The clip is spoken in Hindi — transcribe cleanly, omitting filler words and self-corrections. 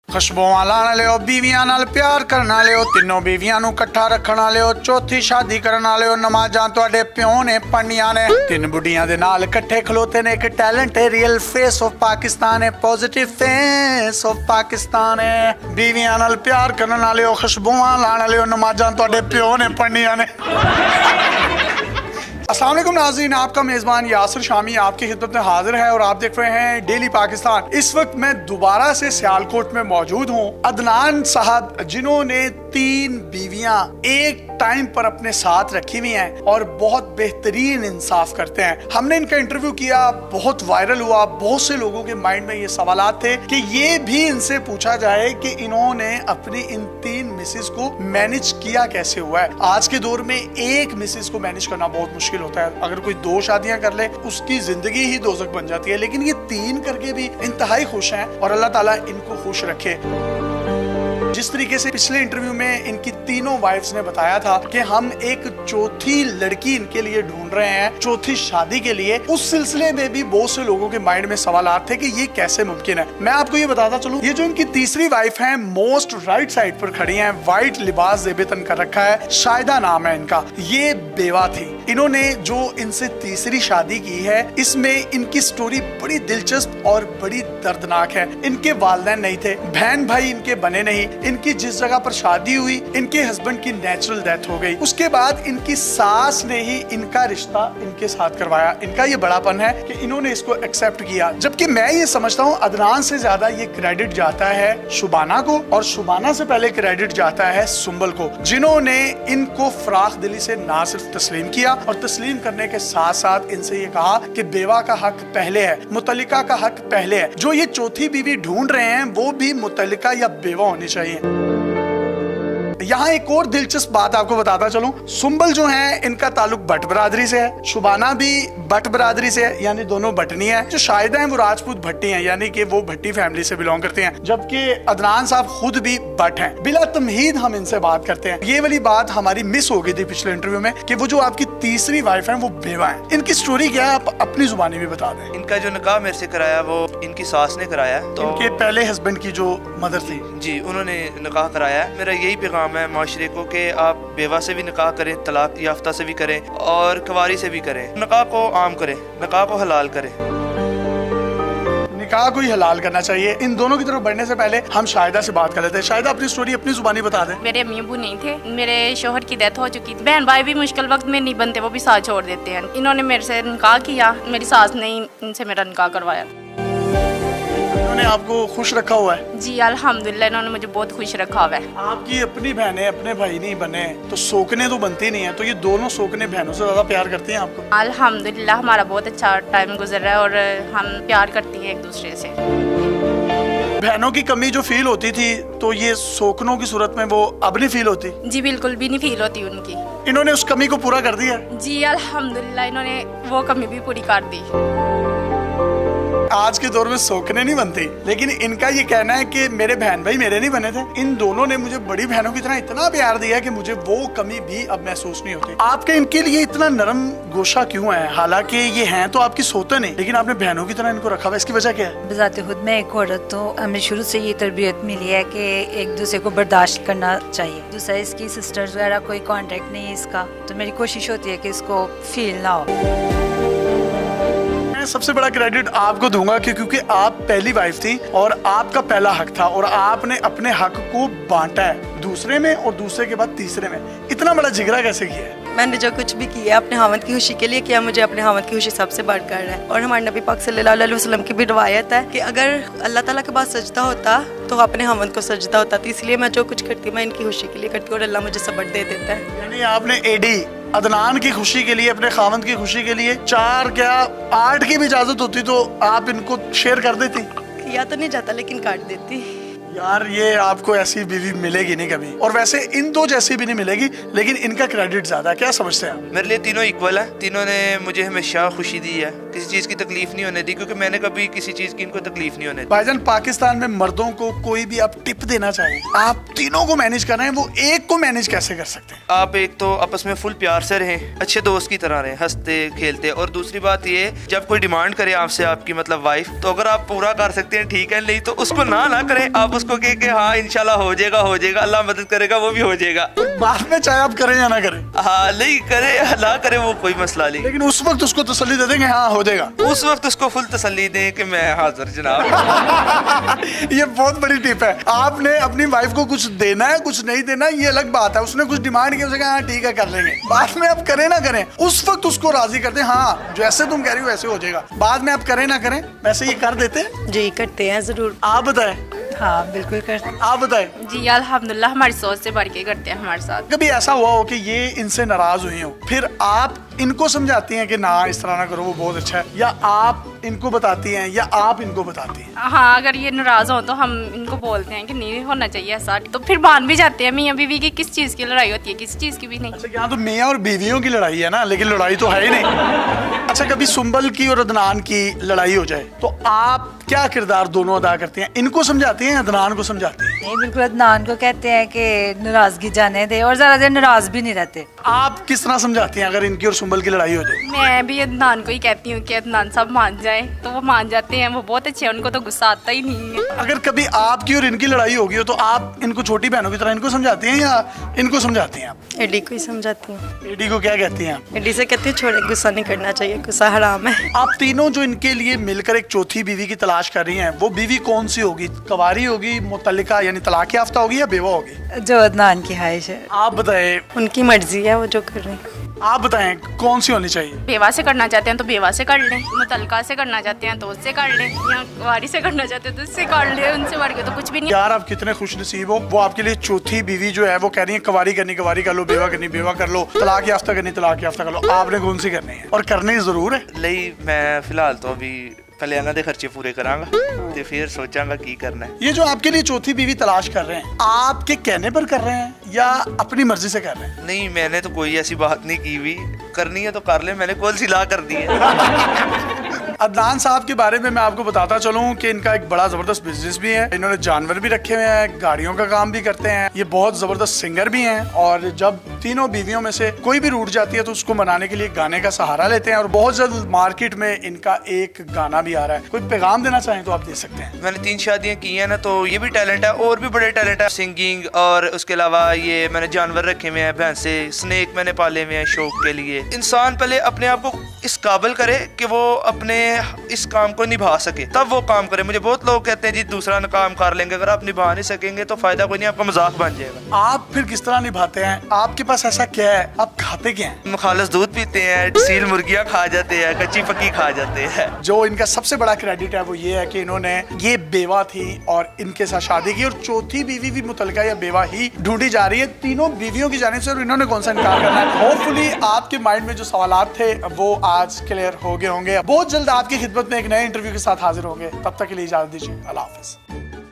खुशबुआं लाने लियो, बीवियां नाल प्यार करना लियो, तीनों बीवियां नू इकट्ठा रखना लियो, चौथी शादी करना लियो, नमाजां तुहाडे प्यो ने पढ़नियां ने, तीन बुढ़ियां दे नाल इकट्ठे खलोते ने, एक टैलेंट है, रियल फेस ऑफ पाकिस्तान है, पॉजिटिव फेस ऑफ पाकिस्तान है। बीवियां नाल प्यार करना लियो, खुशबुआं लाने लियो, नमाजां तुहाडे प्यो ने पढ़नियां ने। अस्सलाम वालेकुम नाज़रीन, आपका मेज़बान यासिर शामी आपकी खिदमत में हाजिर है और आप देख रहे हैं डेली पाकिस्तान। इस वक्त मैं दोबारा से सियालकोट में मौजूद हूँ। अदनान साहब जिन्होंने 3 बीवियां एक टाइम पर अपने साथ रखी हुई हैं और बहुत बेहतरीन इंसाफ करते हैं। हमने इनका इंटरव्यू किया, बहुत वायरल हुआ, बहुत से लोगों के माइंड में ये सवालात थे कि ये भी इनसे पूछा जाए कि इन्होंने अपनी इन 3 मिसेस को मैनेज किया कैसे हुआ है। आज के दौर में एक मिसेस को मैनेज करना बहुत मुश्किल होता है। अगर कोई 2 शादियां कर ले उसकी जिंदगी ही दोज़ख बन जाती है, लेकिन ये 3 करके भी इंतहाई खुश हैं और अल्लाह ताला इनको खुश रखे। जिस तरीके से पिछले इंटरव्यू में इनकी तीनों वाइफ्स ने बताया था कि हम एक चौथी लड़की इनके लिए ढूंढ रहे हैं, चौथी शादी के लिए, उस सिलसिले में भी बहुत से लोगों के माइंड में सवालात थे कि ये कैसे मुमकिन है। मैं आपको ये बताता चलूं, ये जो इनकी तीसरी वाइफ है मोस्ट राइट साइड पर खड़ी हैं, व्हाइट लिबास ज़ेब-ए-तन कर रखा है, शाहिदा नाम है इनका। ये बेवा थी। इन्होंने जो इनसे तीसरी शादी की है इसमें इनकी स्टोरी बड़ी दिलचस्प और बड़ी दर्दनाक है। इनके वालिदैन नहीं थे, बहन भाई इनके बने नहीं। इनकी जिस जगह पर शादी हुई इनके हस्बैंड की नेचुरल डेथ हो गई। उसके बाद इनकी सास ने ही इनका रिश्ता इनके साथ करवाया। इनका ये बड़ापन है कि इन्होंने इसको एक्सेप्ट किया, जबकि मैं ये समझता हूँ अदनान से ज्यादा ये क्रेडिट जाता है शुबाना को और शुबाना से पहले क्रेडिट जाता है सुंबल को, जिन्होंने इनको फराख दिली से ना सिर्फ तस्लीम किया और तस्लीम करने के साथ साथ इनसे ये कहा कि बेवा का हक पहले है, मुतल्लिका का हक पहले है। जो ये चौथी बीवी ढूंढ रहे हैं वो भी मुतल्लिका या बेवा होनी चाहिए। यहाँ एक और दिलचस्प बात आपको बताता चलूं, सुंबल जो है इनका ताल्लुक भट्ट बरादरी से है, शुबाना भी भट्ट बरादरी से है, यानी दोनों भट्टनी है। जो शाहिदा है वो राजपूत भट्टी हैं, यानी कि वो भट्टी फैमिली से बिलोंग करते हैं, जबकि अदनान साहब खुद भी भट्ट हैं। बिला तमहीद हम इनसे बात करते हैं। ये वाली बात हमारी मिस हो गई थी पिछले इंटरव्यू में कि वो जो आपकी तीसरी वाइफ है वो बेवा है। इनकी स्टोरी क्या है आप अपनी जुबानी में बता दें। इनका जो निकाह मेरे से कराया वो इनकी सास ने कराया। तो इनके पहले हस्बैंड की जो मदर थी जी, उन्होंने निकाह कराया। मेरा यही पैगाम है माशरे को कि आप बेवा से भी निकाह करें, तलाक याफ्ता से भी करें और कुंवारी से भी करें। निकाह को आम करें, निकाह को हलाल करें। निकाह को ही हलाल करना चाहिए। इन दोनों की तरफ बढ़ने से पहले हम शाहिदा से बात कर लेते हैं। शाहिदा अपनी स्टोरी अपनी जुबानी बता दें। मेरे अम्मी अबू नहीं थे, मेरे शोहर की डेथ हो चुकी थी। बहन भाई भी मुश्किल वक्त में नहीं बनते, वो भी साथ छोड़ देते हैं। इन्होंने मेरे से निकाह किया, मेरी सास ने इनसे मेरा निकाह करवाया। इन्होंने आपको खुश रखा हुआ है? जी अल्हम्दुलिल्लाह, इन्होंने मुझे बहुत खुश रखा हुआ है। आपकी अपनी बहनें अपने भाई नहीं बने तो सोकने तो बनती नहीं है, तो ये दोनों सोकने बहनों से ज्यादा प्यार करती हैं आपको? अल्हम्दुलिल्लाह हमारा बहुत अच्छा टाइम गुजर रहा है और हम प्यार करती हैं एक दूसरे से। बहनों की कमी जो फील होती थी तो ये सोकनों की सूरत में वो अब नहीं फील होती? जी बिल्कुल भी नहीं फील होती उनकी। इन्होंने उस कमी को पूरा कर दिया? जी अल्हम्दुलिल्लाह, इन्होंने वो कमी भी पूरी कर दी। आज के दौर में सोकने नहीं बनती, लेकिन इनका ये कहना है कि मेरे बहन भाई मेरे नहीं बने थे, इन दोनों ने मुझे बड़ी बहनों की तरह इतना प्यार दिया कि मुझे वो कमी भी अब महसूस नहीं होती। आपके इनके लिए इतना नरम गोशा क्यों है? हालांकि ये हैं तो आपकी सोते नहीं, लेकिन आपने बहनों की तरह इनको रखा हुआ, इसकी वजह क्या है? बजाते खुद मैं एक औरत तो हमें शुरू से ये तरबियत मिली है कि एक दूसरे को बर्दाश्त करना चाहिए। दूसरा, इसकी सिस्टर्स वगैरह कोई कांटेक्ट नहीं है इसका, तो मेरी कोशिश होती है कि इसको फील ना हो। सबसे बड़ा क्रेडिट आपको दूंगा कि क्योंकि आप पहली वाइफ थी और आपका पहला हक था और आपने अपने हक को बांटा है दूसरे में और दूसरे के बाद तीसरे में। इतना बड़ा जिगरा कैसे किया है? मैंने जो कुछ भी किया अपने हामद की खुशी के लिए किया। मुझे अपने हामद की खुशी सबसे बढ़कर है और हमारे नबी पाक सल्लल्लाहु अलैहि वसल्लम की भी रवायत है कि अगर अल्लाह ताला के पास सजदा होता तो अपने हामद को सजदा होता। तो इसलिए मैं जो कुछ करती मैं इनकी खुशी के लिए करती हूँ और अल्लाह मुझे सब्र दे देता है। यानी आपने एडी अदनान की खुशी के लिए, अपने खामद की खुशी के लिए 4 क्या 8 की भी इजाजत होती तो आप इनको शेयर कर देती? किया तो नहीं जाता लेकिन काट देती। यार ये आपको ऐसी बीवी मिलेगी नहीं कभी, और वैसे इन 2 जैसी भी नहीं मिलेगी, लेकिन इनका क्रेडिट ज्यादा है। क्या समझते हैं आप? मेरे लिए तीनों इक्वल है। तीनों ने मुझे हमेशा खुशी दी है किसी चीज़ की तकलीफ नहीं होने दी, क्योंकि मैंने कभी किसी चीज़ की इनको तकलीफ नहीं होने दी। भाईजान, पाकिस्तान में मर्दों को कोई भी आप टिप देना चाहिए, आप तीनों को मैनेज कर रहे हैं, वो एक को मैनेज कैसे कर सकते हैं? आप एक तो आपस में फुल प्यार से रहें, अच्छे दोस्त की तरह रहें, हंसते खेलते। और दूसरी बात ये, जब कोई डिमांड करे आपसे आपकी मतलब वाइफ, तो अगर आप पूरा कर सकते हैं ठीक है, नहीं तो उसको ना करें। आप उसको कहे कि हाँ इंशाल्लाह हो जाएगा, अल्लाह मदद करेगा, वो भी हो जाएगा। बाद में चाहे आप करें या ना करें, हाँ नहीं करे ना करे वो कोई मसला नहीं, लेकिन उस वक्त उसको तसल्ली दे देंगे हाँ हो जाएगा। उस वक्त उसको फुल तसल्ली दें कि मैं हाजिर जनाब। ये बहुत बड़ी टिप है। आपने अपनी वाइफ को कुछ देना है, कुछ नहीं देना, ये अलग बात है। उसने कुछ डिमांड की, उसे कहा हाँ ठीक है कर लेंगे। बाद में आप करें ना करें, उस वक्त उसको राजी करते हैं, हाँ जैसे तुम कह रही हो वैसे हो जाएगा। बाद में आप करें ना करें, वैसे ये कर देते हैं। जी करते हैं ज़रूर। आप बताएं। हाँ बिल्कुल करते हैं। आप बताएं। जी अल्हम्दुलिल्लाह, हमारी सोच से बढ़ के करते हैं हमारे साथ। कभी ऐसा हुआ हो कि ये इनसे नाराज हुई हो, फिर आप इनको समझाती हैं कि ना इस तरह ना करो, वो बहुत अच्छा है, या आप इनको बताती हैं या आप इनको बताती हैं? हाँ, अगर ये नाराज हो तो हम इनको बोलते हैं कि नहीं होना चाहिए ऐसा, तो फिर मान भी जाते हैं। मियाँ बीवी की किस चीज़ की लड़ाई होती है, किसी चीज़ की भी नहीं। अच्छा, यहाँ तो मियाँ और बीवियों की लड़ाई है ना, लेकिन लड़ाई तो है ही नहीं। अच्छा, कभी सुंबल की और अदनान की लड़ाई हो जाए तो आप क्या किरदार दोनों अदा करती हैं? इनको समझाती हैं, अदनान को समझाती हैं? नहीं, बिल्कुल अदनान को कहते हैं कि नाराजगी जाने दे, और ज्यादा देर नाराज भी नहीं रहते। आप किस तरह समझाती हैं अगर इनकी और सुंबल की लड़ाई हो जाए? मैं भी अदनान को ही कहती हूँ कि अदनान साहब मान जाए, तो वो मान जाते हैं। वो बहुत अच्छे हैं, उनको तो गुस्सा आता ही नहीं है। अगर कभी आपकी और इनकी लड़ाई होगी हो तो आप इनको छोटी बहनों की तरह इनको समझाती हैं या इनको समझाती हैं? आप एडी को ही समझाती हूँ। एडी को क्या कहती हैं आप? एडी से कहती हूँ छोड़े, गुस्सा नहीं करना चाहिए, गुस्सा हराम है। आप तीनों जो इनके लिए मिलकर एक चौथी बीवी की तलाश कर रही हैं, वो बीवी कौन सी होगी? कवारी होगी, मुतल्लिका यानी तलाक याफ्ता होगी, या बेवा होगी? जो अदनान की ख्वाहिश है। आप बताएं। उनकी मर्जी है वो जो कर रहे हैं। आप बताएं कौन सी होनी चाहिए? बेवा से करना चाहते हैं तो बेवा से कर लें, मुतल्लिका से करना चाहते हैं तो उससे कर लें, या कुंवारी से करना चाहते हैं तो उससे कर लें। उनसे बढ़ के तो कुछ भी नहीं। यार आप कितने खुश नसीब हो, वो आपके लिए चौथी बीवी जो है वो कह रही है कवारी करनी कवारी कर लो, बेवा करनी बेवा कर लो, तलाक याफ्ता करनी तलाक याफ्ता कर लो। आपने कौन सी करनी है? और करनी जरूर है। नहीं, मैं फिलहाल तो अभी पहले ਇਹਨਾਂ ਦੇ खर्चे पूरे करांगा, तो फिर सोचांगा की करना है। ये जो आपके लिए चौथी बीवी तलाश कर रहे हैं, आपके कहने पर कर रहे हैं या अपनी मर्जी से कर रहे हैं? नहीं, मैंने तो कोई ऐसी बात नहीं की हुई, करनी है तो कर ले, मैंने कौन सी ला कर दी है। अदनान साहब के बारे में मैं आपको बताता चलूं कि इनका एक बड़ा जबरदस्त बिजनेस भी है। इन्होंने जानवर भी रखे हुए हैं, गाड़ियों का काम भी करते हैं, ये बहुत जबरदस्त सिंगर भी हैं। और जब तीनों बीवियों में से कोई भी रूठ जाती है तो उसको मनाने के लिए गाने का सहारा लेते हैं। और बहुत जल्द मार्केट में इनका एक गाना भी आ रहा है। कोई पैगाम देना चाहें तो आप दे सकते हैं। मैंने 3 शादियां की हैं ना, तो ये भी टैलेंट है, और भी बड़े टैलेंट है, सिंगिंग। और उसके अलावा ये मैंने जानवर रखे हुए हैं, भैंसे, स्नेक मैंने पाले हुए हैं शौक के लिए। इंसान पहले अपने आप को इस काबिल करे कि वो अपने इस काम को निभा सके, तब वो काम करे। मुझे बहुत लोग कहते हैं जी दूसरा काम कर लेंगे, अगर आप निभा नहीं सकेंगे तो फायदा कोई नहीं, आपका मजाक बन जाएगा। आप फिर किस तरह निभाते हैं? आपके पास ऐसा क्या है? आप खाते क्या हैं? खालिस दूध पीते हैं, सील मुर्गियां खा जाते हैं, कच्ची पक्की खा जाते हैं। जो इनका सबसे बड़ा क्रेडिट है वो ये है कि इन्होंने, ये बेवा थी और इनके साथ शादी की, और चौथी बीवी भी मुतल्लिका या बेवा ही ढूंढी जा रही है तीनों बीवियों की जानिब से, और इन्होंने कौन सा इनकार करना है। होपफुली आपके माइंड में जो सवालात थे वो आज क्लियर हो गए होंगे। बहुत जल्द आपकी खिदमत में एक नए इंटरव्यू के साथ हाजिर होंगे। तब तक के लिए इजाजत दीजिए। अल्लाह हाफिज।